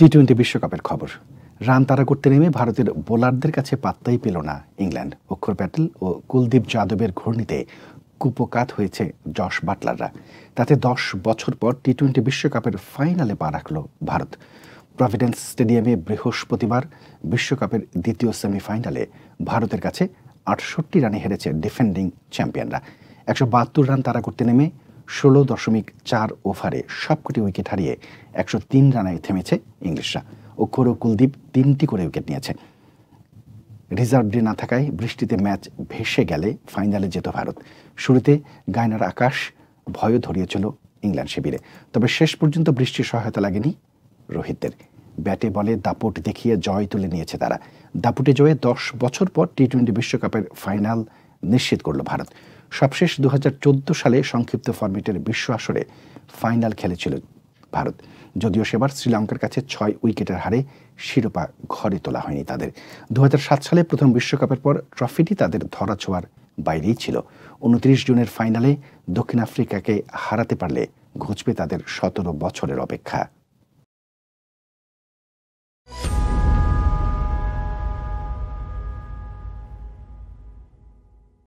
টি-20 বিশ্বকাপের খবর। রান তাড়া করতে নেমে ভারতের বোলারদের কাছে পাত্তাই পেল না ইংল্যান্ড। অক্ষর প্যাটেল ও কুলদীপ যাদবের ঘূর্ণিতে কুপোকাত হয়েছে জশ বাটলাররা। তাতে 10 বছর পর টি-20 বিশ্বকাপের ফাইনালে পা রাখল ভারত। প্রভিডেন্স স্টেডিয়ামে বৃহস্পতিবার বিশ্বকাপের দ্বিতীয় সেমিফাইনালে ভারতের কাছে 68 রানে হেরেছে ডিফেন্ডিং চ্যাম্পিয়নরা। 172 রান তাড়া করতে নেমে 16.4 ওভারে সবকটি উইকেট হারিয়ে 103 রানে থেমেছে ইংলিশরা। অক্ষর ও কুলদীপ 3টি করে উইকেট নিয়েছে। রিজার্ভ ডে না থাকায় বৃষ্টিতে ম্যাচ ভেসে গেলে ফাইনালে যেত ভারত। শুরুতে গায়নার আকাশ ভয়ও ধরিয়েছিল ইংল্যান্ড শিবিরে, তবে শেষ পর্যন্ত বৃষ্টির সহায়তা লাগেনি রোহিতদের। ব্যাটে বলে দাপট দেখিয়ে জয় তুলে নিয়েছে তারা। দাপুটে জয়ে 10 বছর পর টি-20 বিশ্বকাপের ফাইনাল নিশ্চিত করল ভারত। সবশেষ 2014 সালে সংক্ষিপ্ত ফরম্যাটের বিশ্ব আসরে ফাইনাল খেলেছিল ভারত, যদিও সেবার শ্রীলঙ্কার কাছে 6 উইকেটের হারে শিরোপা ঘরে তোলা হয়নি তাদের। 2007 সালে প্রথম বিশ্বকাপের পর ট্রফিটি তাদের ধরাছোঁয়ার বাইরেই ছিল। 29 জুনের ফাইনালে দক্ষিণ আফ্রিকাকে হারাতে পারলে ঘুচবে তাদের 17 বছরের অপেক্ষা।